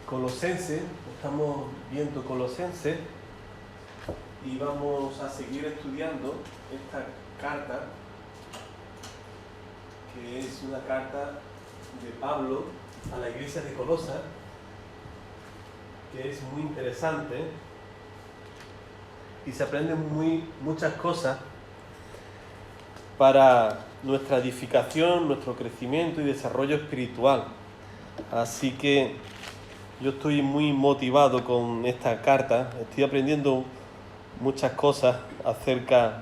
Colosenses, estamos viendo Colosenses y vamos a seguir estudiando esta carta, que es una carta de Pablo a la iglesia de Colosas, que es muy interesante y se aprenden muchas cosas para nuestra edificación, nuestro crecimiento y desarrollo espiritual. Así que yo estoy muy motivado con esta carta, estoy aprendiendo muchas cosas acerca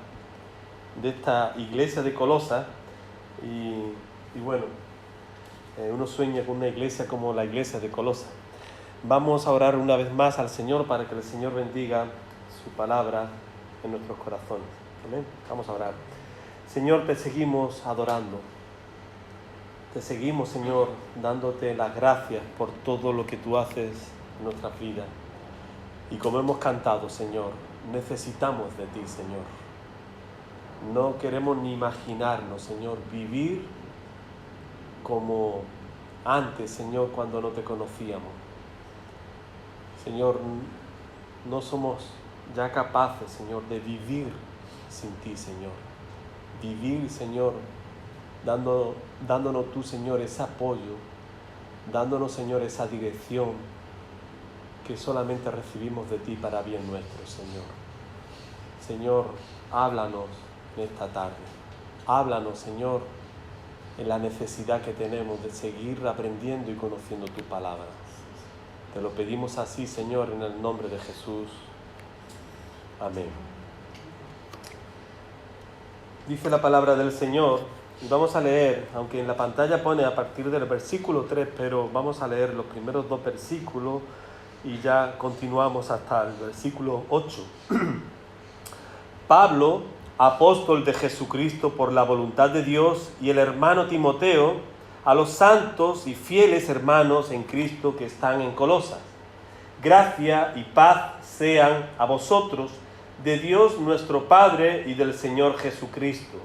de esta iglesia de Colosas y bueno, uno sueña con una iglesia como la iglesia de Colosas. Vamos a orar una vez más al Señor para que el Señor bendiga su palabra en nuestros corazones. Amén. Vamos a orar. Señor, te seguimos adorando. Te seguimos, Señor, dándote las gracias por todo lo que tú haces en nuestras vidas. Y como hemos cantado, Señor, necesitamos de ti, Señor. No queremos ni imaginarnos, Señor, vivir como antes, Señor, cuando no te conocíamos. Señor, no somos ya capaces, Señor, de vivir sin ti, Señor. Vivir, Señor, dándonos tú, Señor, ese apoyo, dándonos, Señor, esa dirección que solamente recibimos de ti para bien nuestro, Señor. Señor, háblanos en esta tarde. Háblanos, Señor, en la necesidad que tenemos de seguir aprendiendo y conociendo tu palabra. Te lo pedimos así, Señor, en el nombre de Jesús. Amén. Dice la palabra del Señor, y vamos a leer, aunque en la pantalla pone a partir del versículo 3, pero vamos a leer los primeros 2 versículos y ya continuamos hasta el versículo 8. Pablo, apóstol de Jesucristo por la voluntad de Dios, y el hermano Timoteo, a los santos y fieles hermanos en Cristo que están en Colosas. Gracia y paz sean a vosotros, de Dios nuestro Padre y del Señor Jesucristo.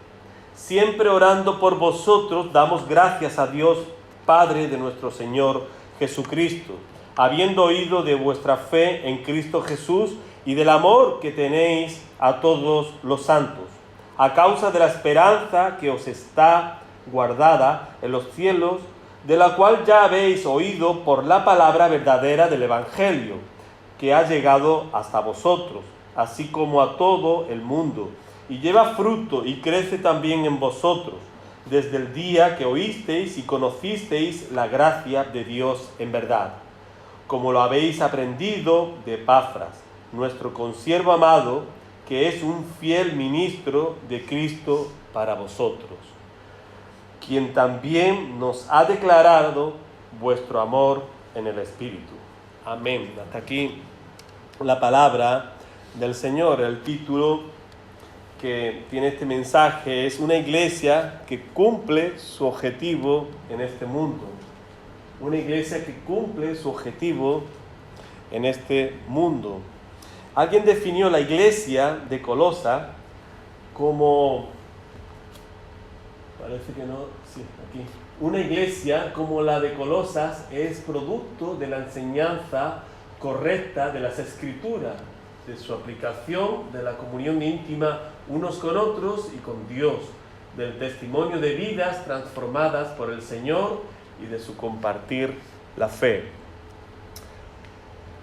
Siempre orando por vosotros, damos gracias a Dios, Padre de nuestro Señor Jesucristo, habiendo oído de vuestra fe en Cristo Jesús y del amor que tenéis a todos los santos, a causa de la esperanza que os está guardada en los cielos, de la cual ya habéis oído por la palabra verdadera del Evangelio, que ha llegado hasta vosotros, así como a todo el mundo, y lleva fruto y crece también en vosotros, desde el día que oísteis y conocisteis la gracia de Dios en verdad, como lo habéis aprendido de Epafras, nuestro consiervo amado, que es un fiel ministro de Cristo para vosotros, quien también nos ha declarado vuestro amor en el Espíritu. Amén. Hasta aquí la palabra del Señor. El título que tiene este mensaje es una iglesia que cumple su objetivo en este mundo. Una iglesia que cumple su objetivo en este mundo. Alguien definió la iglesia de Colosas como, parece que no, sí, aquí. Una iglesia como la de Colosas es producto de la enseñanza correcta de las Escrituras, de su aplicación, de la comunión íntima unos con otros y con Dios, del testimonio de vidas transformadas por el Señor y de su compartir la fe.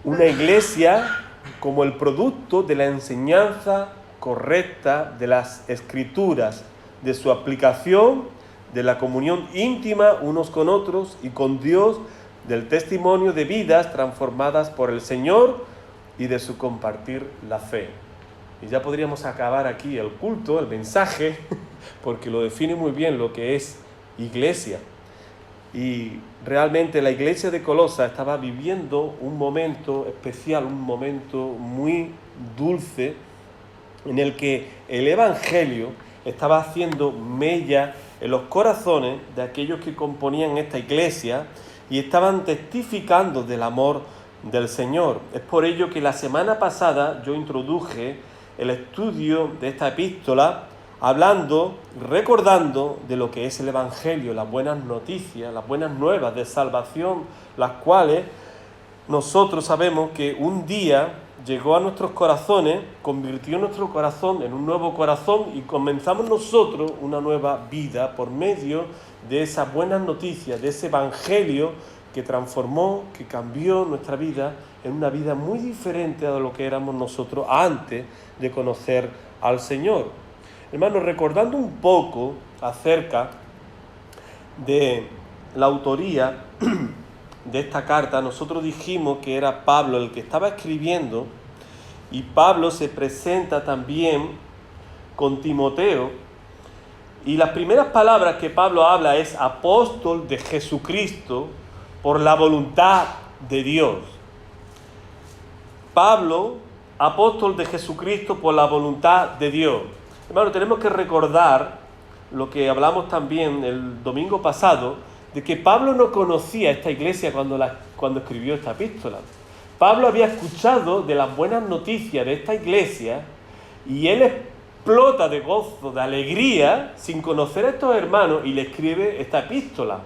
Una iglesia como el producto de la enseñanza correcta de las Escrituras, de su aplicación, de la comunión íntima unos con otros y con Dios, del testimonio de vidas transformadas por el Señor y de su compartir la fe. Y ya podríamos acabar aquí el culto, el mensaje, porque lo define muy bien lo que es iglesia. Y realmente la iglesia de Colosas estaba viviendo un momento especial, un momento muy dulce, en el que el Evangelio estaba haciendo mella en los corazones de aquellos que componían esta iglesia y estaban testificando del amor del Señor. Es por ello que la semana pasada yo introduje el estudio de esta epístola recordando de lo que es el Evangelio, las buenas noticias, las buenas nuevas de salvación, las cuales nosotros sabemos que un día llegó a nuestros corazones, convirtió nuestro corazón en un nuevo corazón y comenzamos nosotros una nueva vida por medio de esas buenas noticias, de ese evangelio que transformó, que cambió nuestra vida en una vida muy diferente a lo que éramos nosotros antes de conocer al Señor. Hermanos, recordando un poco acerca de la autoría de esta carta, nosotros dijimos que era Pablo el que estaba escribiendo, y Pablo se presenta también con Timoteo, y las primeras palabras que Pablo habla es apóstol de Jesucristo por la voluntad de Dios. Pablo, apóstol de Jesucristo por la voluntad de Dios. Hermano, tenemos que recordar lo que hablamos también el domingo pasado, de que Pablo no conocía esta iglesia cuando escribió esta epístola. Pablo había escuchado de las buenas noticias de esta iglesia y él explota de gozo, de alegría, sin conocer a estos hermanos, y le escribe esta epístola.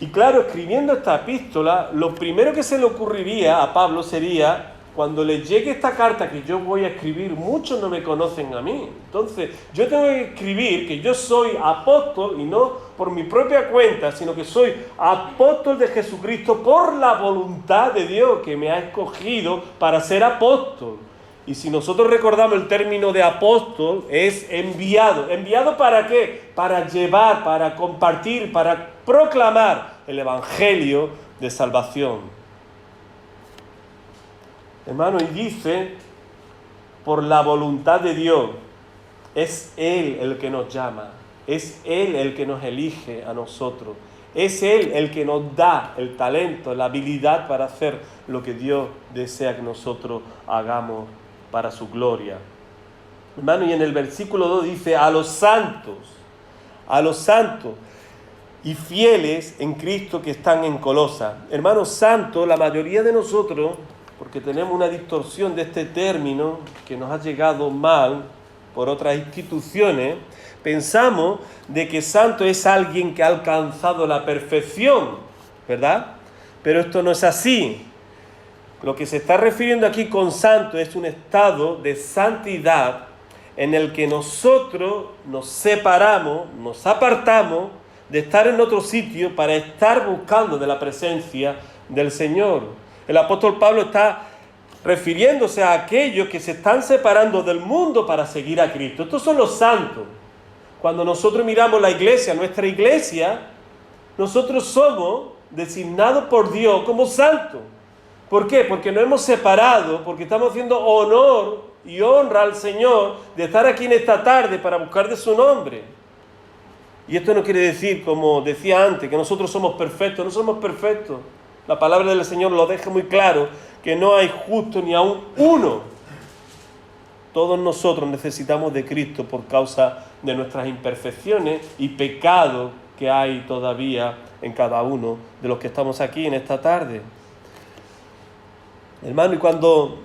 Y claro, escribiendo esta epístola, lo primero que se le ocurriría a Pablo sería: cuando le llegue esta carta que yo voy a escribir, muchos no me conocen a mí. Entonces, yo tengo que escribir que yo soy apóstol, y no por mi propia cuenta, sino que soy apóstol de Jesucristo por la voluntad de Dios, que me ha escogido para ser apóstol. Y si nosotros recordamos el término de apóstol, es enviado. ¿Enviado para qué? Para llevar, para compartir, para proclamar el evangelio de salvación. Hermano, y dice, por la voluntad de Dios. Es Él el que nos llama, es Él el que nos elige a nosotros, es Él el que nos da el talento, la habilidad para hacer lo que Dios desea que nosotros hagamos para su gloria. Hermano, y en el versículo 2 dice, a los santos y fieles en Cristo que están en Colosas. Hermanos santos, la mayoría de nosotros, porque tenemos una distorsión de este término que nos ha llegado mal por otras instituciones, pensamos de que santo es alguien que ha alcanzado la perfección, ¿verdad? Pero esto no es así. Lo que se está refiriendo aquí con santo es un estado de santidad en el que nosotros nos separamos, nos apartamos de estar en otro sitio para estar buscando de la presencia del Señor. El apóstol Pablo está refiriéndose a aquellos que se están separando del mundo para seguir a Cristo. Estos son los santos. Cuando nosotros miramos la iglesia, nuestra iglesia, nosotros somos designados por Dios como santos. ¿Por qué? Porque nos hemos separado, porque estamos haciendo honor y honra al Señor de estar aquí en esta tarde para buscar de su nombre. Y esto no quiere decir, como decía antes, que nosotros somos perfectos. No somos perfectos. La palabra del Señor lo deja muy claro, que no hay justo ni aún uno. Todos nosotros necesitamos de Cristo por causa de nuestras imperfecciones y pecados que hay todavía en cada uno de los que estamos aquí en esta tarde. Hermano, y cuando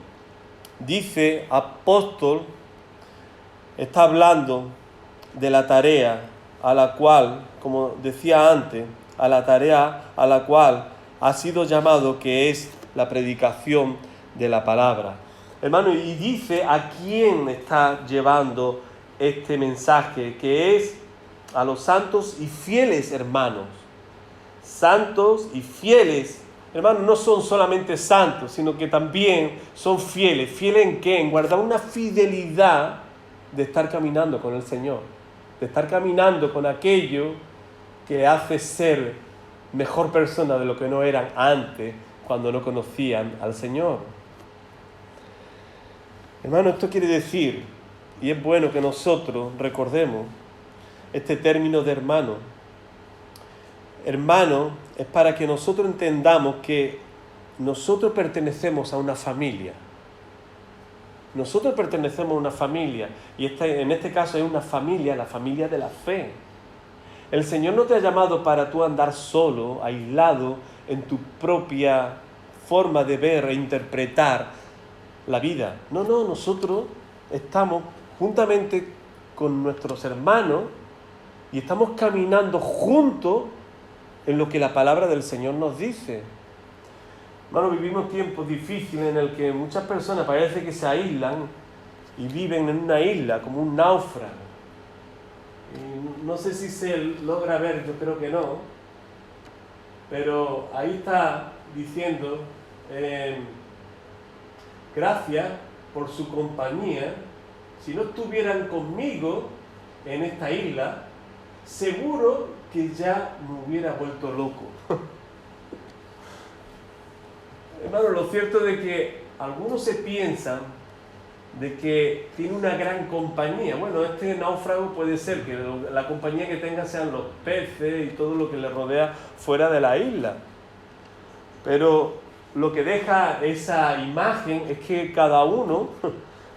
dice apóstol, está hablando de la tarea a la cual, como decía antes, a la tarea a la cual ha sido llamado, que es la predicación de la palabra. Hermano, y dice a quién está llevando este mensaje, que es a los santos y fieles hermanos. Santos y fieles, hermanos, no son solamente santos, sino que también son fieles. ¿Fieles en qué? En guardar una fidelidad de estar caminando con el Señor, de estar caminando con aquello que hace ser mejor persona de lo que no eran antes, cuando no conocían al Señor. Hermano, esto quiere decir, y es bueno que nosotros recordemos este término de hermano. Hermano es para que nosotros entendamos que nosotros pertenecemos a una familia. Nosotros pertenecemos a una familia, y en este caso es una familia, la familia de la fe. El Señor no te ha llamado para tú andar solo, aislado, en tu propia forma de ver e interpretar la vida. No, nosotros estamos juntamente con nuestros hermanos y estamos caminando juntos en lo que la palabra del Señor nos dice. Hermano, vivimos tiempos difíciles en el que muchas personas parece que se aíslan y viven en una isla, como un náufrago. Y no sé si se logra ver, yo creo que no, pero ahí está diciendo, gracias por su compañía. Si no estuvieran conmigo en esta isla, seguro que ya me hubiera vuelto loco. Hermano, lo cierto es de que algunos se piensan de que tiene una gran compañía. Bueno, este náufrago puede ser que la compañía que tenga sean los peces y todo lo que le rodea fuera de la isla. Pero lo que deja esa imagen es que cada uno,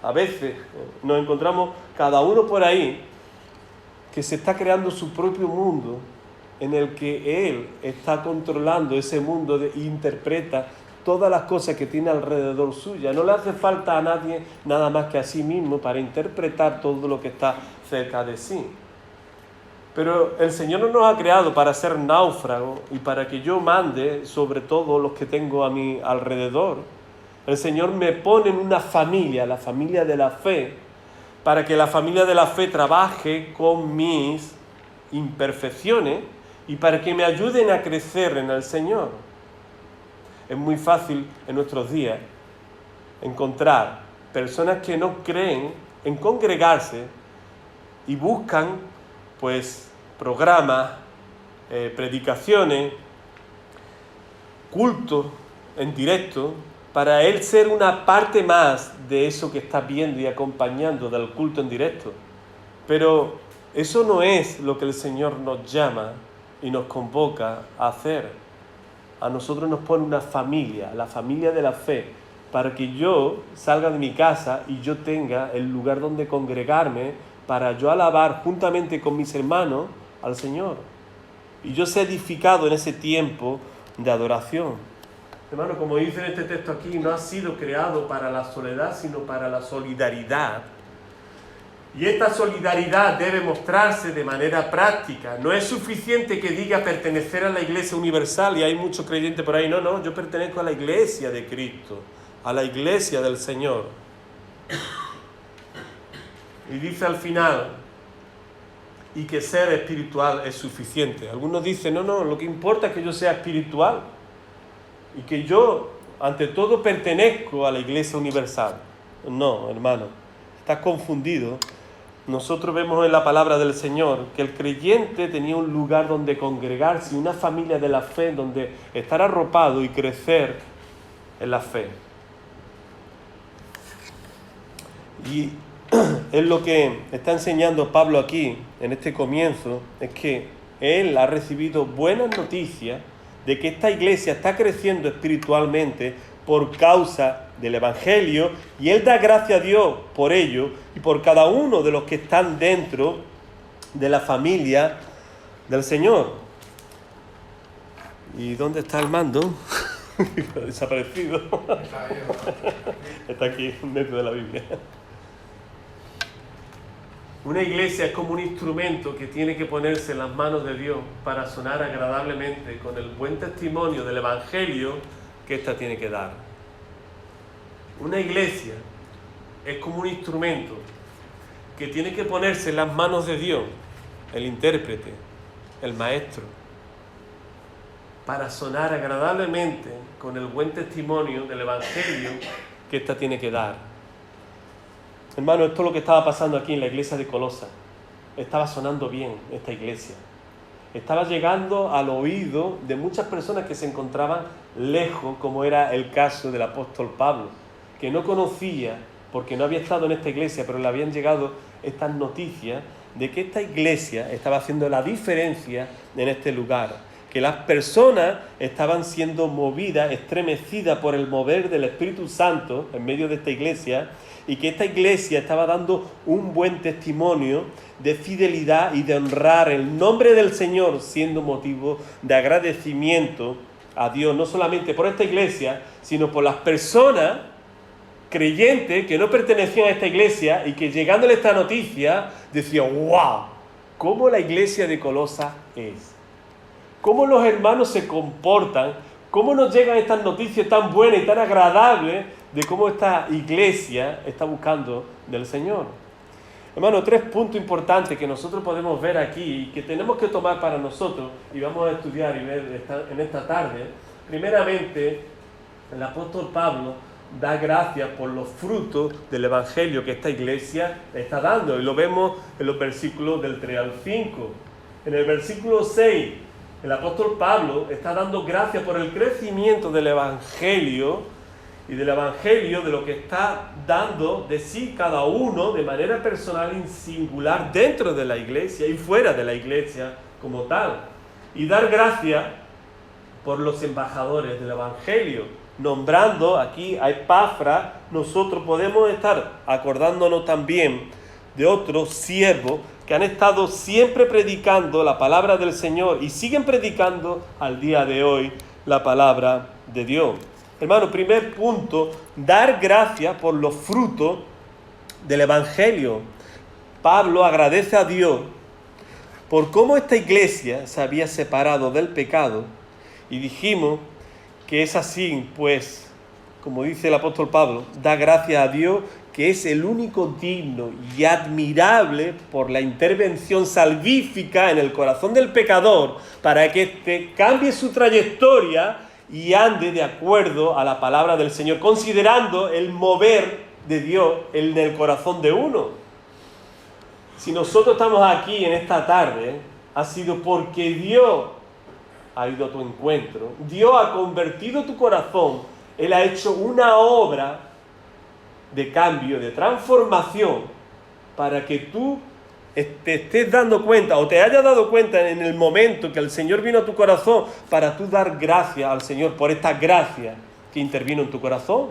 a veces nos encontramos cada uno por ahí, que se está creando su propio mundo en el que él está controlando ese mundo e interpreta todas las cosas que tiene alrededor suya. No le hace falta a nadie nada más que a sí mismo para interpretar todo lo que está cerca de sí. Pero el Señor no nos ha creado para ser náufragos y para que yo mande sobre todos los que tengo a mi alrededor. El Señor me pone en una familia, la familia de la fe, para que la familia de la fe trabaje con mis imperfecciones y para que me ayuden a crecer en el Señor. Es muy fácil en nuestros días encontrar personas que no creen en congregarse y buscan pues programas, predicaciones, cultos en directo, para él ser una parte más de eso que está viendo y acompañando del culto en directo. Pero eso no es lo que el Señor nos llama y nos convoca a hacer. A nosotros nos pone una familia, la familia de la fe, para que yo salga de mi casa y yo tenga el lugar donde congregarme para yo alabar juntamente con mis hermanos al Señor. Y yo sea edificado en ese tiempo de adoración. Hermano, como dice en este texto aquí, no ha sido creado para la soledad, sino para la solidaridad. Y esta solidaridad debe mostrarse de manera práctica. No es suficiente que diga pertenecer a la Iglesia Universal, y hay muchos creyentes por ahí. No, yo pertenezco a la Iglesia de Cristo, a la Iglesia del Señor. Y dice al final, y que ser espiritual es suficiente. Algunos dicen, no, lo que importa es que yo sea espiritual y que yo, ante todo, pertenezco a la Iglesia Universal. No, hermano, estás confundido. Nosotros vemos en la palabra del Señor que el creyente tenía un lugar donde congregarse, una familia de la fe donde estar arropado y crecer en la fe. Y es lo que está enseñando Pablo aquí, en este comienzo, es que él ha recibido buenas noticias de que esta iglesia está creciendo espiritualmente por causa del Evangelio, y él da gracias a Dios por ello y por cada uno de los que están dentro de la familia del Señor. ¿Y dónde está el mando? Desaparecido. Está aquí dentro de la Biblia. Una iglesia es como un instrumento que tiene que ponerse en las manos de Dios para sonar agradablemente con el buen testimonio del Evangelio que ésta tiene que dar. Una iglesia es como un instrumento que tiene que ponerse en las manos de Dios, el intérprete, el maestro, para sonar agradablemente con el buen testimonio del Evangelio que ésta tiene que dar. Hermano, esto es lo que estaba pasando aquí en la iglesia de Colosas. Estaba sonando bien esta iglesia. Estaba llegando al oído de muchas personas que se encontraban lejos, como era el caso del apóstol Pablo, que no conocía, porque no había estado en esta iglesia, pero le habían llegado estas noticias de que esta iglesia estaba haciendo la diferencia en este lugar, que las personas estaban siendo movidas, estremecidas por el mover del Espíritu Santo en medio de esta iglesia, y que esta iglesia estaba dando un buen testimonio de fidelidad y de honrar el nombre del Señor, siendo motivo de agradecimiento a Dios, no solamente por esta iglesia, sino por las personas creyentes que no pertenecían a esta iglesia y que llegándole esta noticia decían, ¡wow! ¿Cómo la iglesia de Colosas es? ¿Cómo los hermanos se comportan ¿Cómo nos llegan estas noticias tan buenas y tan agradables de cómo esta iglesia está buscando del Señor? Hermano, 3 puntos importantes que nosotros podemos ver aquí y que tenemos que tomar para nosotros y vamos a estudiar y ver en esta tarde. Primeramente, el apóstol Pablo da gracias por los frutos del evangelio que esta iglesia está dando, y lo vemos en los versículos del 3 al 5. En el versículo 6, el apóstol Pablo está dando gracias por el crecimiento del evangelio y del evangelio, de lo que está dando de sí cada uno de manera personal y singular dentro de la iglesia y fuera de la iglesia como tal. Y dar gracias por los embajadores del evangelio, nombrando aquí a Epafras. Nosotros podemos estar acordándonos también de otros siervos que han estado siempre predicando la palabra del Señor y siguen predicando al día de hoy la palabra de Dios. Hermano, primer punto, dar gracias por los frutos del evangelio. Pablo agradece a Dios por cómo esta iglesia se había separado del pecado, y dijimos que es así, pues, como dice el apóstol Pablo, da gracias a Dios, que es el único digno y admirable por la intervención salvífica en el corazón del pecador, para que éste cambie su trayectoria y ande de acuerdo a la palabra del Señor, considerando el mover de Dios en el corazón de uno. Si nosotros estamos aquí en esta tarde, ha sido porque Dios ha ido a tu encuentro, Dios ha convertido tu corazón, Él ha hecho una obra de cambio, de transformación, para que tú te estés dando cuenta, o te hayas dado cuenta en el momento que el Señor vino a tu corazón, para tú dar gracias al Señor por esta gracia que intervino en tu corazón.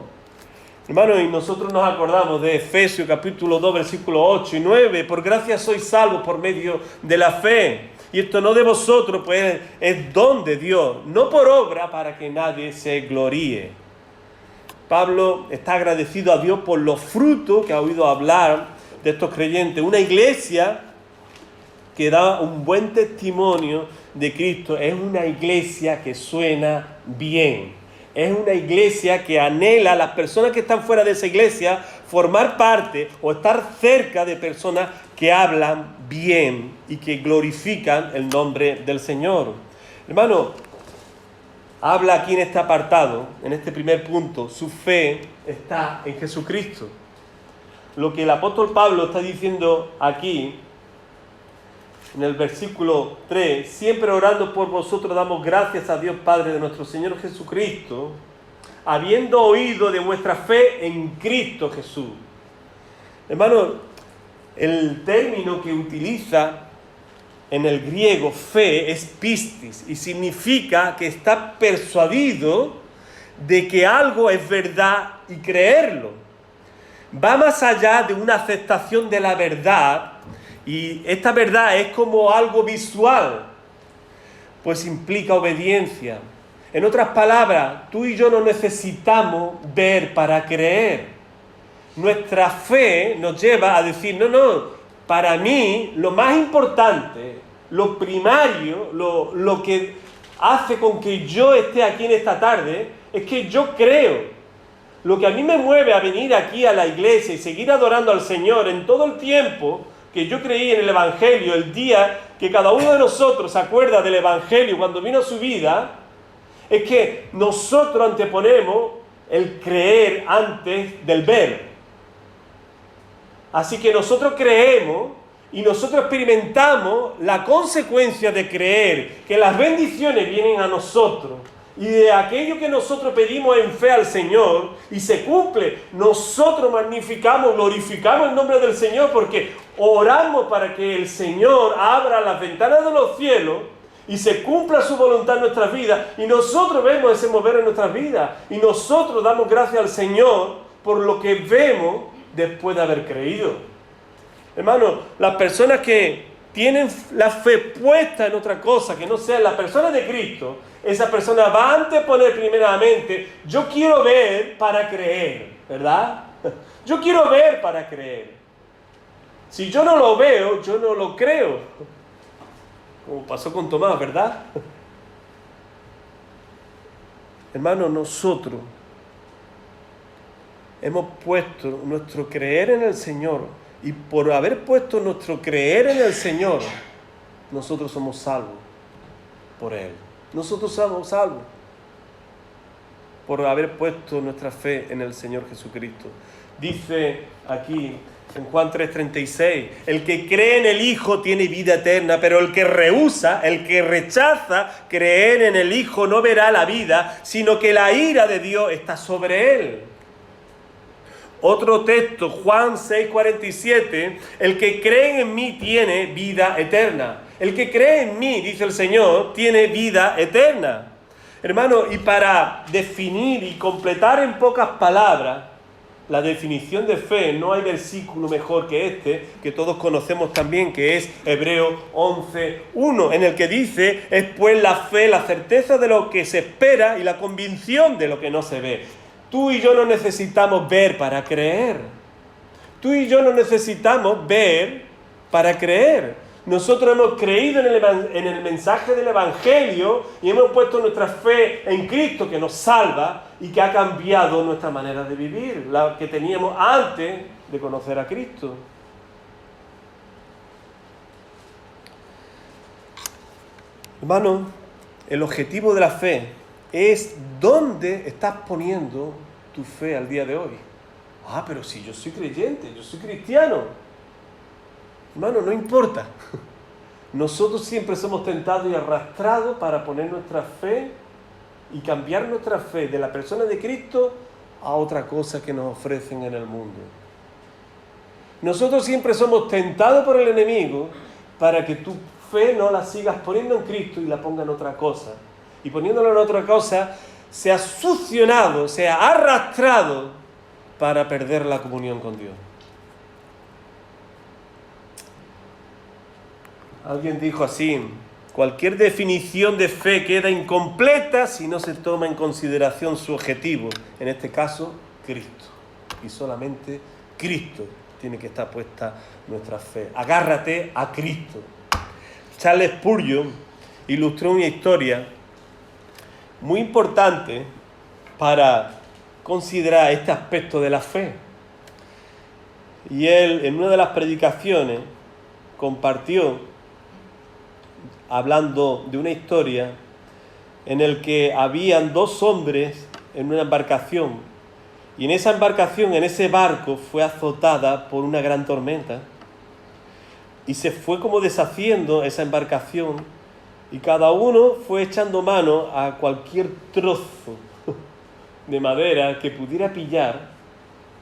Hermanos, y nosotros nos acordamos de Efesios capítulo 2, versículos 8 y 9, por gracia sois salvos por medio de la fe, y esto no de vosotros, pues es don de Dios, no por obra, para que nadie se gloríe. Pablo está agradecido a Dios por los frutos que ha oído hablar de estos creyentes. Una iglesia que da un buen testimonio de Cristo es una iglesia que suena bien. Es una iglesia que anhela a las personas que están fuera de esa iglesia formar parte o estar cerca de personas que hablan bien y que glorifican el nombre del Señor. Hermano, habla aquí en este apartado, en este primer punto, su fe está en Jesucristo. Lo que el apóstol Pablo está diciendo aquí, en el versículo 3, siempre orando por vosotros damos gracias a Dios Padre de nuestro Señor Jesucristo, habiendo oído de vuestra fe en Cristo Jesús. Hermano, el término que utiliza en el griego fe es pistis, y significa que está persuadido de que algo es verdad y creerlo. Va más allá de una aceptación de la verdad, y esta verdad es como algo visual, pues implica obediencia. En otras palabras, tú y yo no necesitamos ver para creer. Nuestra fe nos lleva a decir, no, para mí lo más importante, lo primario, lo que hace con que yo esté aquí en esta tarde, es que yo creo. Lo que a mí me mueve a venir aquí a la iglesia y seguir adorando al Señor en todo el tiempo que yo creí en el Evangelio, el día que cada uno de nosotros se acuerda del Evangelio cuando vino a su vida, es que nosotros anteponemos el creer antes del ver. Así que nosotros creemos y nosotros experimentamos la consecuencia de creer, que las bendiciones vienen a nosotros. Y de aquello que nosotros pedimos en fe al Señor y se cumple, nosotros magnificamos, glorificamos el nombre del Señor, porque oramos para que el Señor abra las ventanas de los cielos y se cumpla su voluntad en nuestras vidas. Y nosotros vemos ese mover en nuestras vidas. Y nosotros damos gracias al Señor por lo que vemos después de haber creído. Hermano, las personas que tienen la fe puesta en otra cosa que no sea la persona de Cristo, esa persona va a anteponer primeramente, yo quiero ver para creer, ¿verdad? Yo quiero ver para creer. Si yo no lo veo, yo no lo creo. Como pasó con Tomás, ¿verdad? Hermanos, nosotros hemos puesto nuestro creer en el Señor, y por haber puesto nuestro creer en el Señor, nosotros somos salvos por Él. Nosotros somos salvos por haber puesto nuestra fe en el Señor Jesucristo. Dice aquí en Juan 3:36, el que cree en el Hijo tiene vida eterna, pero el que rehúsa, el que rechaza creer en el Hijo no verá la vida, sino que la ira de Dios está sobre él. Otro texto, Juan 6:47, el que cree en mí tiene vida eterna. El que cree en mí, dice el Señor, tiene vida eterna. Hermano, y para definir y completar en pocas palabras la definición de fe, no hay versículo mejor que este, que todos conocemos también, que es Hebreos 11:1, en el que dice, es pues la fe, la certeza de lo que se espera y la convicción de lo que no se ve. Tú y yo no necesitamos ver para creer. Tú y yo no necesitamos ver para creer. Nosotros hemos creído en el mensaje del Evangelio y hemos puesto nuestra fe en Cristo, que nos salva y que ha cambiado nuestra manera de vivir, la que teníamos antes de conocer a Cristo. Hermano, el objetivo de la fe es dónde estás poniendo tu fe al día de hoy. Ah, pero si yo soy creyente, yo soy cristiano. Hermano, no importa. Nosotros siempre somos tentados y arrastrados para poner nuestra fe y cambiar nuestra fe de la persona de Cristo a otra cosa que nos ofrecen en el mundo. Nosotros siempre somos tentados por el enemigo para que tu fe no la sigas poniendo en Cristo y la ponga en otra cosa. Y poniéndola en otra cosa, se ha succionado, se ha arrastrado para perder la comunión con Dios. Alguien dijo así, cualquier definición de fe queda incompleta si no se toma en consideración su objetivo, en este caso, Cristo. Y solamente Cristo tiene que estar puesta nuestra fe. Agárrate a Cristo. Charles Spurgeon ilustró una historia muy importante para considerar este aspecto de la fe. Y él, en una de las predicaciones, compartió, hablando de una historia en el que habían dos hombres en una embarcación, y en esa embarcación, en ese barco, fue azotada por una gran tormenta, y se fue como deshaciendo esa embarcación, y cada uno fue echando mano a cualquier trozo de madera que pudiera pillar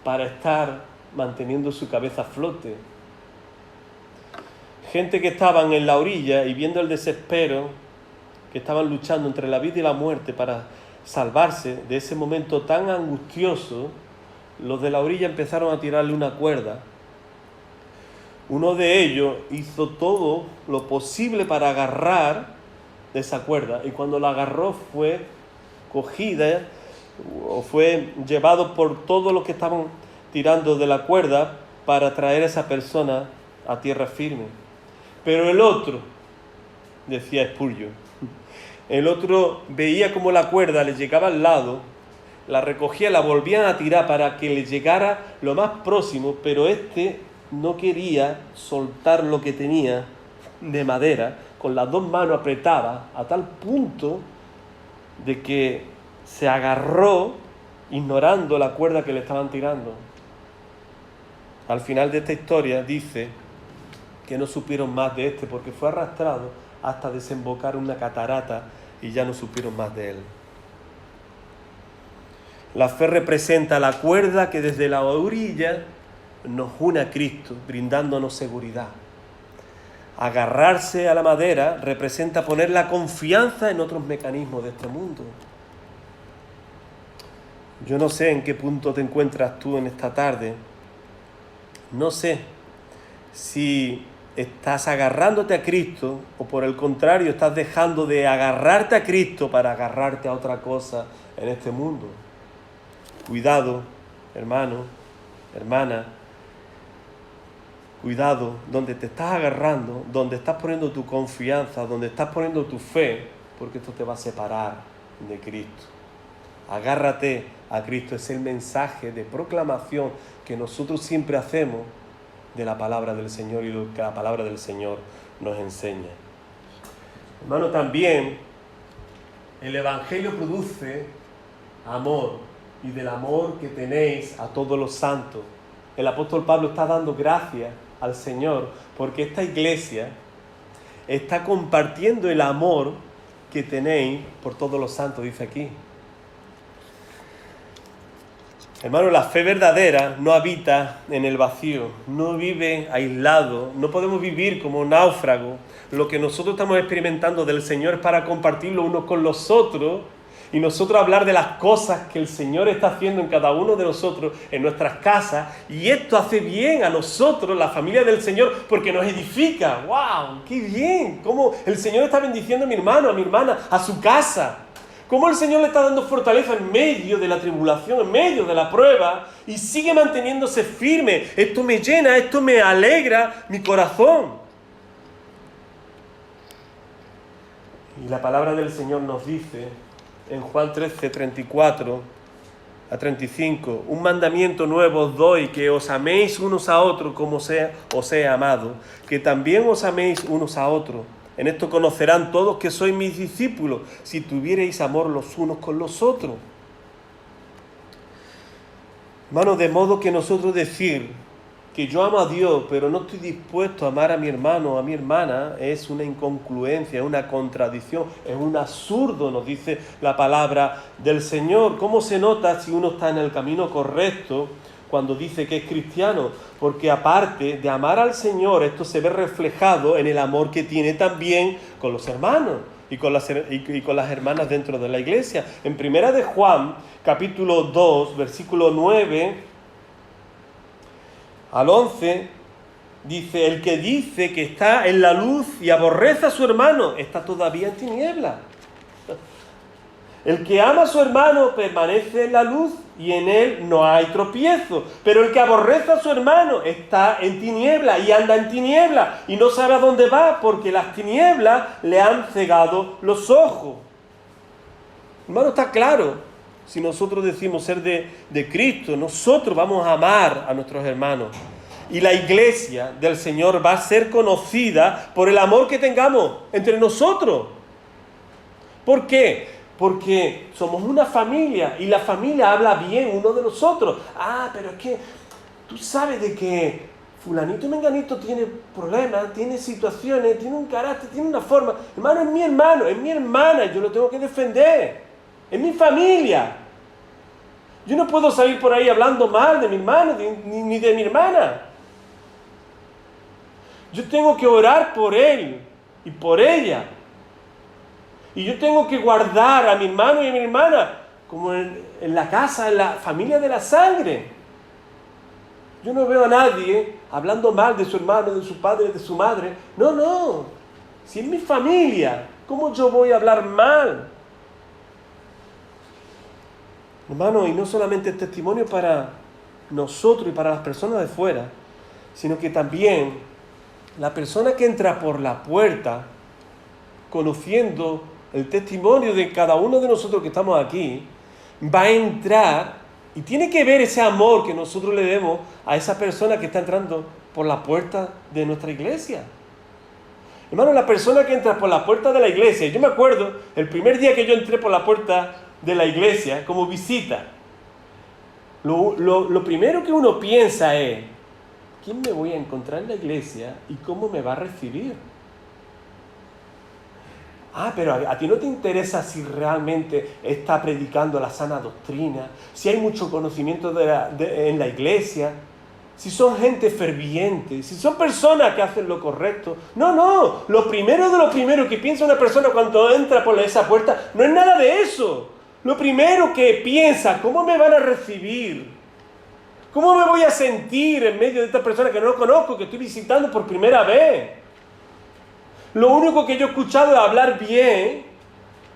para estar manteniendo su cabeza a flote. Gente que estaban en la orilla y viendo el desespero, que estaban luchando entre la vida y la muerte para salvarse de ese momento tan angustioso, los de la orilla empezaron a tirarle una cuerda. Uno de ellos hizo todo lo posible para agarrar de esa cuerda, y cuando la agarró fue cogida o fue llevado por todos los que estaban tirando de la cuerda para traer a esa persona a tierra firme. Pero el otro, decía Spurgeon, el otro veía como la cuerda le llegaba al lado, la recogía, la volvían a tirar para que le llegara lo más próximo, pero este no quería soltar lo que tenía de madera, con las dos manos apretaba a tal punto de que se agarró ignorando la cuerda que le estaban tirando. Al final de esta historia dice que no supieron más de este porque fue arrastrado hasta desembocar una catarata y ya no supieron más de él. La fe representa la cuerda que desde la orilla nos une a Cristo, brindándonos seguridad. Agarrarse a la madera representa poner la confianza en otros mecanismos de este mundo. Yo no sé en qué punto te encuentras tú en esta tarde. No sé si estás agarrándote a Cristo o por el contrario estás dejando de agarrarte a Cristo para agarrarte a otra cosa en este mundo. Cuidado, hermano, hermana. Cuidado, donde te estás agarrando, donde estás poniendo tu confianza, donde estás poniendo tu fe, porque esto te va a separar de Cristo. Agárrate a Cristo. Es el mensaje de proclamación que nosotros siempre hacemos de la palabra del Señor y lo que la palabra del Señor nos enseña. Hermano, también el Evangelio produce amor, y del amor que tenéis a todos los santos. El apóstol Pablo está dando gracias al Señor porque esta iglesia está compartiendo el amor que tenéis por todos los santos, dice aquí. Hermano, la fe verdadera no habita en el vacío, no vive aislado, no podemos vivir como náufragos. Lo que nosotros estamos experimentando del Señor es para compartirlo unos con los otros y nosotros hablar de las cosas que el Señor está haciendo en cada uno de nosotros, en nuestras casas, y esto hace bien a nosotros, la familia del Señor, porque nos edifica. ¡Wow! ¡Qué bien! Cómo el Señor está bendiciendo a mi hermano, a mi hermana, a su casa. Cómo el Señor le está dando fortaleza en medio de la tribulación, en medio de la prueba, y sigue manteniéndose firme. Esto me llena, esto me alegra mi corazón. Y la palabra del Señor nos dice en Juan 13, 34 a 35, un mandamiento nuevo os doy, que os améis unos a otros como os he amado, que también os améis unos a otros. En esto conocerán todos que sois mis discípulos, si tuviereis amor los unos con los otros. Hermano, de modo que nosotros decir que yo amo a Dios, pero no estoy dispuesto a amar a mi hermano o a mi hermana, es una incongruencia, es una contradicción, es un absurdo, nos dice la palabra del Señor. ¿Cómo se nota si uno está en el camino correcto cuando dice que es cristiano? Porque aparte de amar al Señor, esto se ve reflejado en el amor que tiene también con los hermanos y con las hermanas dentro de la iglesia. En Primera de Juan, capítulo 2, versículo 9 al 11, dice: el que dice que está en la luz y aborrece a su hermano, está todavía en tinieblas. El que ama a su hermano permanece en la luz y en él no hay tropiezo. Pero el que aborrece a su hermano está en tinieblas y anda en tinieblas y no sabe a dónde va porque las tinieblas le han cegado los ojos. Hermano, está claro. Si nosotros decimos ser de Cristo, nosotros vamos a amar a nuestros hermanos. Y la iglesia del Señor va a ser conocida por el amor que tengamos entre nosotros. ¿Por qué? Porque somos una familia y la familia habla bien uno de los otros. Ah, pero es que tú sabes de que fulanito y menganito tiene problemas, tiene situaciones, tiene un carácter, tiene una forma. Hermano, es mi hermana, yo lo tengo que defender. Es mi familia. Yo no puedo salir por ahí hablando mal de mi hermano ni de mi hermana. Yo tengo que orar por él y por ella. Y yo tengo que guardar a mi hermano y a mi hermana como en la casa, en la familia de la sangre. Yo no veo a nadie hablando mal de su hermano, de su padre, de su madre. No. Si es mi familia, ¿cómo yo voy a hablar mal? Hermano, y no solamente el testimonio para nosotros y para las personas de fuera, sino que también la persona que entra por la puerta, conociendo el testimonio de cada uno de nosotros que estamos aquí, va a entrar y tiene que ver ese amor que nosotros le demos a esa persona que está entrando por la puerta de nuestra iglesia. Hermano, la persona que entra por la puerta de la iglesia, yo me acuerdo, el primer día que yo entré por la puerta de la iglesia como visita, lo primero que uno piensa es: ¿quién me voy a encontrar en la iglesia y cómo me va a recibir? Ah, pero a ti no te interesa si realmente está predicando la sana doctrina, si hay mucho conocimiento en la iglesia, si son gente ferviente, si son personas que hacen lo correcto. No, lo primero de lo primero que piensa una persona cuando entra por esa puerta no es nada de eso. Lo primero que piensa: ¿cómo me van a recibir? ¿Cómo me voy a sentir en medio de esta persona que no conozco, que estoy visitando por primera vez? Lo único que yo he escuchado es hablar bien,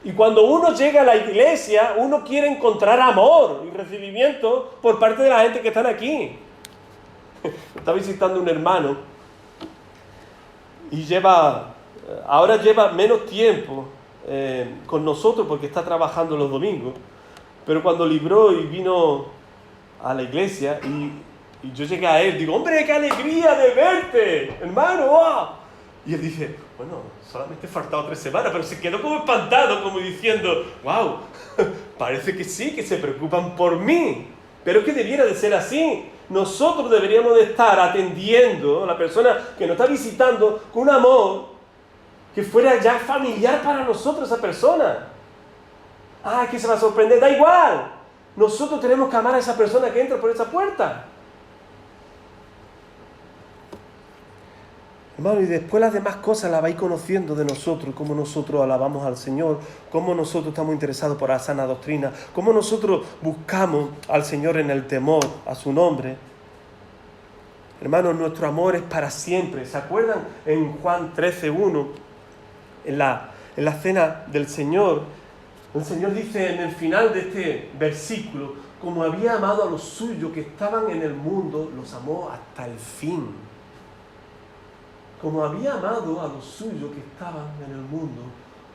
y cuando uno llega a la iglesia, uno quiere encontrar amor y recibimiento por parte de la gente que están aquí. Está visitando un hermano y ahora lleva menos tiempo con nosotros porque está trabajando los domingos, Pero cuando libró y vino a la iglesia y yo llegué a él, digo, hombre, qué alegría de verte, hermano, ¡wow! Y él dice, bueno, solamente he faltado 3 semanas, pero se quedó como espantado, como diciendo, wow, parece que sí, que se preocupan por mí. Pero es que debiera de ser así. Nosotros deberíamos de estar atendiendo a la persona que nos está visitando con un amor que fuera ya familiar para nosotros esa persona. Ah, que se va a sorprender, da igual. Nosotros tenemos que amar a esa persona que entra por esa puerta. Hermano, y después las demás cosas las vais conociendo de nosotros, cómo nosotros alabamos al Señor, cómo nosotros estamos interesados por la sana doctrina, cómo nosotros buscamos al Señor en el temor a su nombre. Hermanos, nuestro amor es para siempre. ¿Se acuerdan en Juan 13:1, en la cena del Señor? El Señor dice en el final de este versículo, como había amado a los suyos que estaban en el mundo, los amó hasta el fin. Como había amado a los suyos que estaban en el mundo,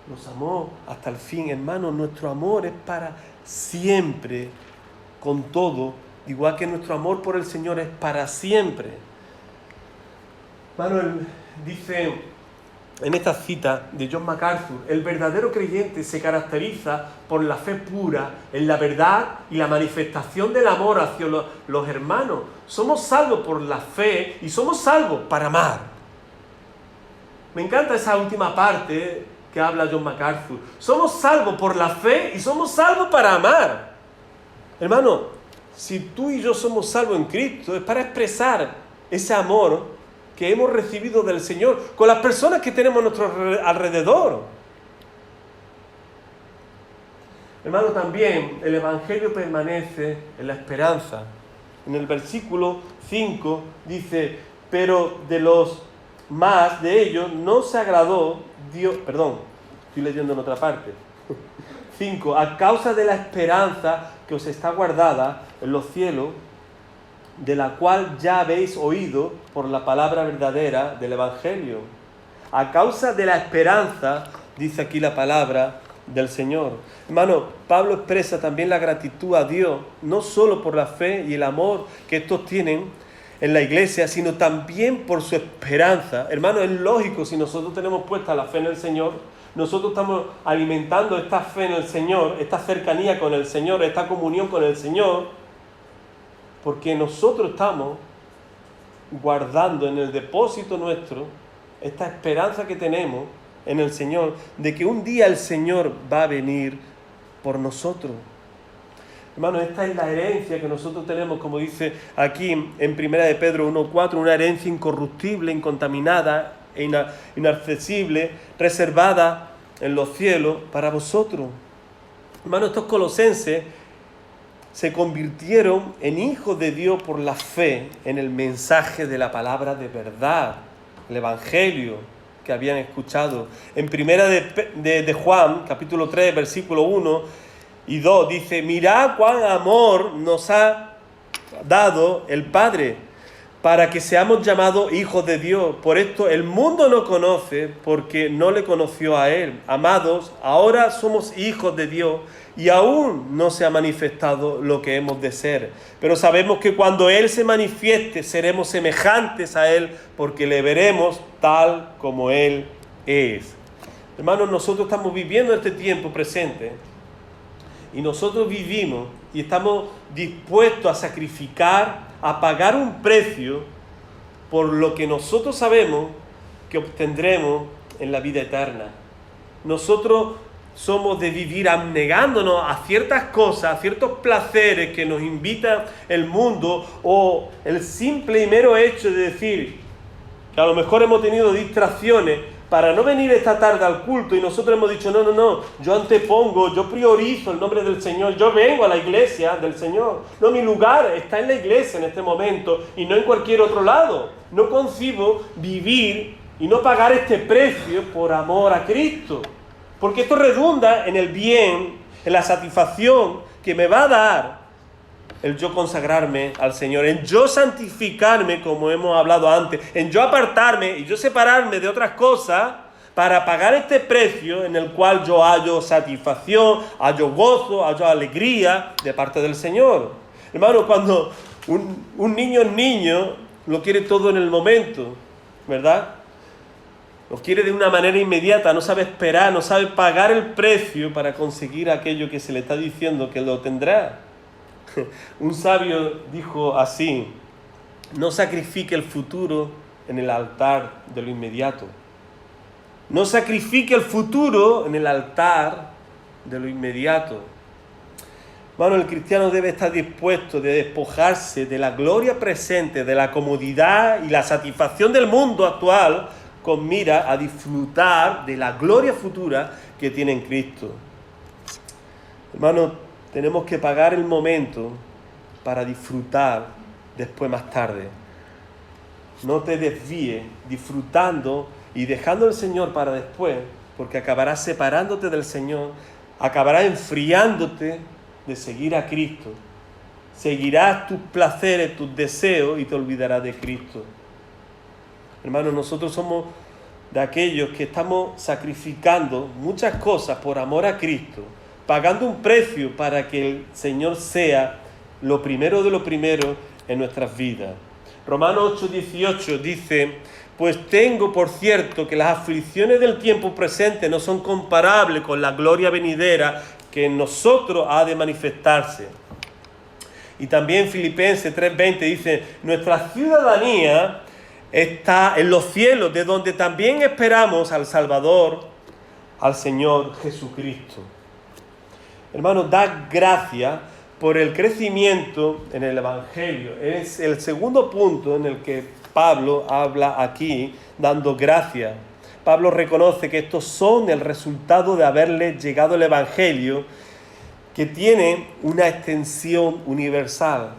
los amó hasta el fin. Hermanos, nuestro amor es para siempre, con todo, igual que nuestro amor por el Señor es para siempre. Hermano, él dice en esta cita de John MacArthur, el verdadero creyente se caracteriza por la fe pura en la verdad y la manifestación del amor hacia los hermanos. Somos salvos por la fe y somos salvos para amar. Me encanta esa última parte que habla John MacArthur. Somos salvos por la fe y somos salvos para amar. Hermano, si tú y yo somos salvos en Cristo, es para expresar ese amor que hemos recibido del Señor con las personas que tenemos a nuestro alrededor. Hermano, también el Evangelio permanece en la esperanza. En el versículo 5 dice, pero de los más de ellos no se agradó Dios, perdón, estoy leyendo en otra parte. 5. A causa de la esperanza que os está guardada en los cielos, de la cual ya habéis oído por la palabra verdadera del Evangelio. A causa de la esperanza, dice aquí la palabra del Señor. Hermano, Pablo expresa también la gratitud a Dios, no solo por la fe y el amor que estos tienen en la iglesia, sino también por su esperanza. Hermano, es lógico, si nosotros tenemos puesta la fe en el Señor, nosotros estamos alimentando esta fe en el Señor, esta cercanía con el Señor, esta comunión con el Señor, porque nosotros estamos guardando en el depósito nuestro esta esperanza que tenemos en el Señor, de que un día el Señor va a venir por nosotros. Hermano, esta es la herencia que nosotros tenemos, como dice aquí en 1 de Pedro 1:4, una herencia incorruptible, incontaminada e inaccesible, reservada en los cielos para vosotros. Hermano, estos colosenses se convirtieron en hijos de Dios por la fe en el mensaje de la palabra de verdad, el Evangelio que habían escuchado. En 1 de Juan, capítulo 3, versículo 1 y 2, dice, mirad cuán amor nos ha dado el Padre, para que seamos llamados hijos de Dios. Por esto el mundo no conoce, porque no le conoció a Él. Amados, ahora somos hijos de Dios, y aún no se ha manifestado lo que hemos de ser. Pero sabemos que cuando Él se manifieste, seremos semejantes a Él, porque le veremos tal como Él es. Hermanos, nosotros estamos viviendo este tiempo presente, y nosotros vivimos y estamos dispuestos a sacrificar, a pagar un precio por lo que nosotros sabemos que obtendremos en la vida eterna. Nosotros somos de vivir abnegándonos a ciertas cosas, a ciertos placeres que nos invita el mundo, o el simple y mero hecho de decir que a lo mejor hemos tenido distracciones para no venir esta tarde al culto, y nosotros hemos dicho, no, yo antepongo, yo priorizo el nombre del Señor, yo vengo a la iglesia del Señor. No, mi lugar está en la iglesia en este momento y no en cualquier otro lado. No concibo vivir y no pagar este precio por amor a Cristo, porque esto redunda en el bien, en la satisfacción que me va a dar el yo consagrarme al Señor, en yo santificarme, como hemos hablado antes, en yo apartarme y yo separarme de otras cosas para pagar este precio en el cual yo hallo satisfacción, hallo gozo, hallo alegría de parte del Señor. Hermano, cuando un niño es niño, lo quiere todo en el momento, ¿verdad? Lo quiere de una manera inmediata, no sabe esperar, no sabe pagar el precio para conseguir aquello que se le está diciendo que lo tendrá. Un sabio dijo así: no sacrifique el futuro en el altar de lo inmediato. No sacrifique el futuro en el altar de lo inmediato. Hermano, el cristiano debe estar dispuesto de despojarse de la gloria presente, de la comodidad y la satisfacción del mundo actual, con mira a disfrutar de la gloria futura que tiene en Cristo. Hermano, tenemos que pagar el momento para disfrutar después más tarde. No te desvíes disfrutando y dejando al Señor para después, porque acabarás separándote del Señor, acabarás enfriándote de seguir a Cristo. Seguirás tus placeres, tus deseos y te olvidarás de Cristo. Hermanos, nosotros somos de aquellos que estamos sacrificando muchas cosas por amor a Cristo, pagando un precio para que el Señor sea lo primero de lo primero en nuestras vidas. Romanos 8:18 dice: pues tengo por cierto que las aflicciones del tiempo presente no son comparables con la gloria venidera que en nosotros ha de manifestarse. Y también Filipenses 3:20 dice: nuestra ciudadanía está en los cielos, de donde también esperamos al Salvador, al Señor Jesucristo. Hermanos, da gracias por el crecimiento en el Evangelio. Es el segundo punto en el que Pablo habla aquí, dando gracias. Pablo reconoce que estos son el resultado de haberle llegado el Evangelio, que tiene una extensión universal.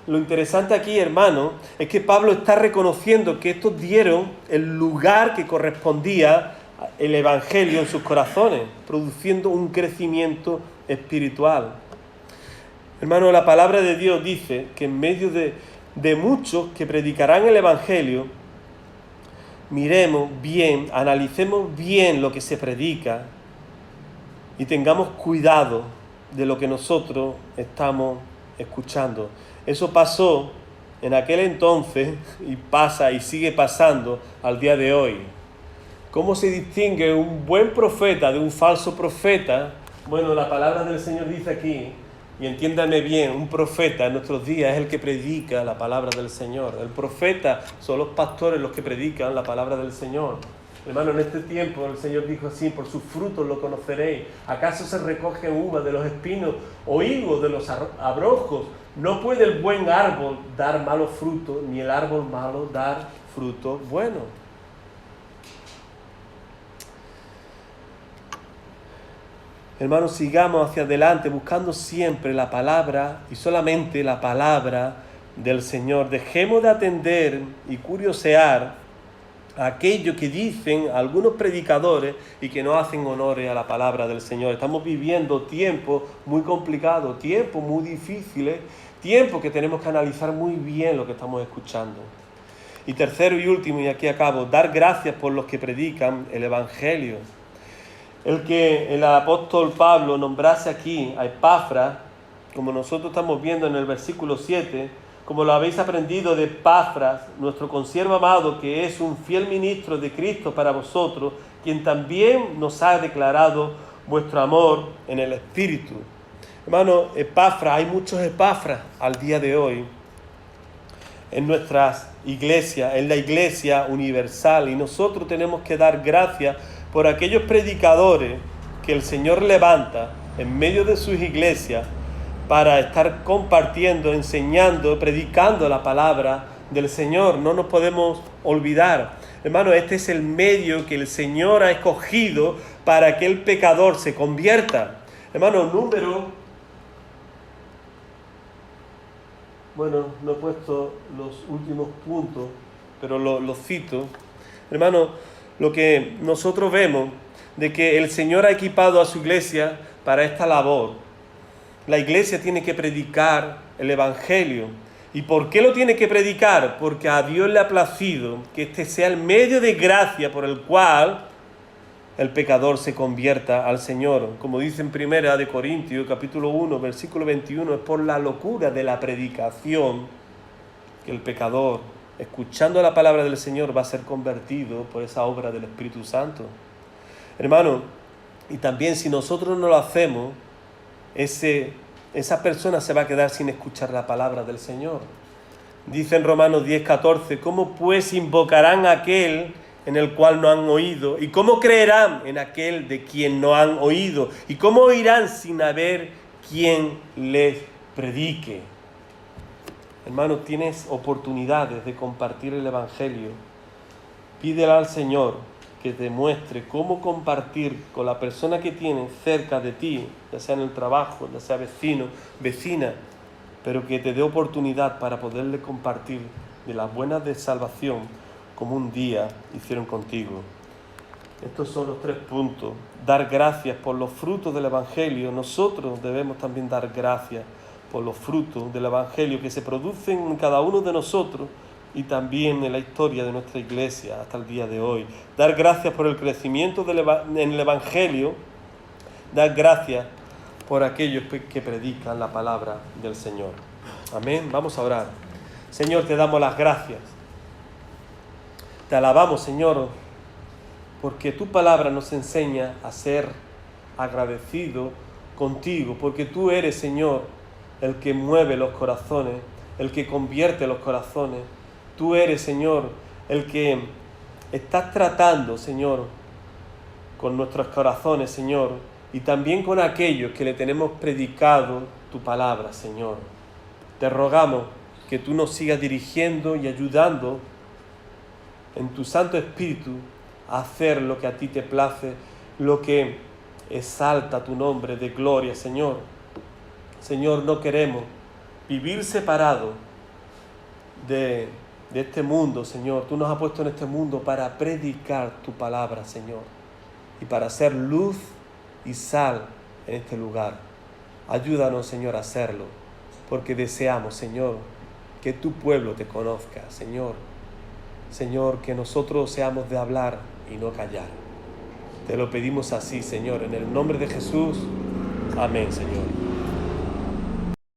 Lo interesante aquí, hermano, es que Pablo está reconociendo que estos dieron el lugar que correspondía el Evangelio en sus corazones, produciendo un crecimiento espiritual. Hermano, la palabra de Dios dice que en medio de muchos que predicarán el Evangelio, miremos bien, analicemos bien lo que se predica y tengamos cuidado de lo que nosotros estamos escuchando. Eso pasó en aquel entonces y pasa y sigue pasando al día de hoy. ¿Cómo se distingue un buen profeta de un falso profeta? Bueno, la palabra del Señor dice aquí, y entiéndame bien, un profeta en nuestros días es el que predica la palabra del Señor. El profeta son los pastores los que predican la palabra del Señor. Hermano, en este tiempo el Señor dijo así: por sus frutos lo conoceréis. ¿Acaso se recogen uvas de los espinos o higos de los abrojos? No puede el buen árbol dar malos frutos, ni el árbol malo dar frutos buenos. Hermanos, sigamos hacia adelante buscando siempre la palabra y solamente la palabra del Señor. Dejemos de atender y curiosear aquello que dicen algunos predicadores y que no hacen honores a la palabra del Señor. Estamos viviendo tiempos muy complicados, tiempos muy difíciles, tiempos que tenemos que analizar muy bien lo que estamos escuchando. Y tercero y último, y aquí acabo, dar gracias por los que predican el Evangelio. El que el apóstol Pablo nombrase aquí a Epafras, como nosotros estamos viendo en el versículo 7, como lo habéis aprendido de Epafras, nuestro consiervo amado, que es un fiel ministro de Cristo para vosotros, quien también nos ha declarado vuestro amor en el Espíritu. Hermano, Epafras, hay muchos Epafras al día de hoy en nuestras iglesias, en la iglesia universal, y nosotros tenemos que dar gracias por aquellos predicadores que el Señor levanta en medio de sus iglesias para estar compartiendo, enseñando, predicando la palabra del Señor. No nos podemos olvidar. Hermano, este es el medio que el Señor ha escogido para que el pecador se convierta. Hermano, no he puesto los últimos puntos, pero los cito. Hermano, lo que nosotros vemos de que el Señor ha equipado a su iglesia para esta labor. La iglesia tiene que predicar el Evangelio. ¿Y por qué lo tiene que predicar? Porque a Dios le ha placido que este sea el medio de gracia por el cual el pecador se convierta al Señor. Como dice en 1 Corintios, capítulo 1, versículo 21, es por la locura de la predicación que el pecador, escuchando la palabra del Señor, va a ser convertido por esa obra del Espíritu Santo. Hermano, y también si nosotros no lo hacemos, esa persona se va a quedar sin escuchar la palabra del Señor. Dice en Romanos 10:14, ¿cómo pues invocarán a aquel en el cual no han oído? ¿Y cómo creerán en aquel de quien no han oído? ¿Y cómo oirán sin haber quien les predique? Hermano, tienes oportunidades de compartir el Evangelio. Pídele al Señor que te muestre cómo compartir con la persona que tienes cerca de ti, ya sea en el trabajo, ya sea vecino, vecina, pero que te dé oportunidad para poderle compartir de las buenas de salvación como un día hicieron contigo. Estos son los 3 puntos. Dar gracias por los frutos del Evangelio. Nosotros debemos también dar gracias por los frutos del Evangelio que se producen en cada uno de nosotros y también en la historia de nuestra iglesia hasta el día de hoy. Dar gracias por el crecimiento en el Evangelio. Dar gracias por aquellos que predican la palabra del Señor. Amén. Vamos a orar. Señor, te damos las gracias. Te alabamos, Señor, porque tu palabra nos enseña a ser agradecidos contigo, porque tú eres, Señor, el que mueve los corazones, el que convierte los corazones. Tú eres, Señor, el que estás tratando, Señor, con nuestros corazones, Señor, y también con aquellos que le tenemos predicado tu palabra, Señor. Te rogamos que tú nos sigas dirigiendo y ayudando en tu Santo Espíritu a hacer lo que a ti te place, lo que exalta tu nombre de gloria, Señor. Señor, no queremos vivir separados de este mundo, Señor. Tú nos has puesto en este mundo para predicar tu palabra, Señor, y para ser luz y sal en este lugar. Ayúdanos, Señor, a hacerlo, porque deseamos, Señor, que tu pueblo te conozca, Señor. Señor, que nosotros seamos de hablar y no callar. Te lo pedimos así, Señor, en el nombre de Jesús. Amén, Señor.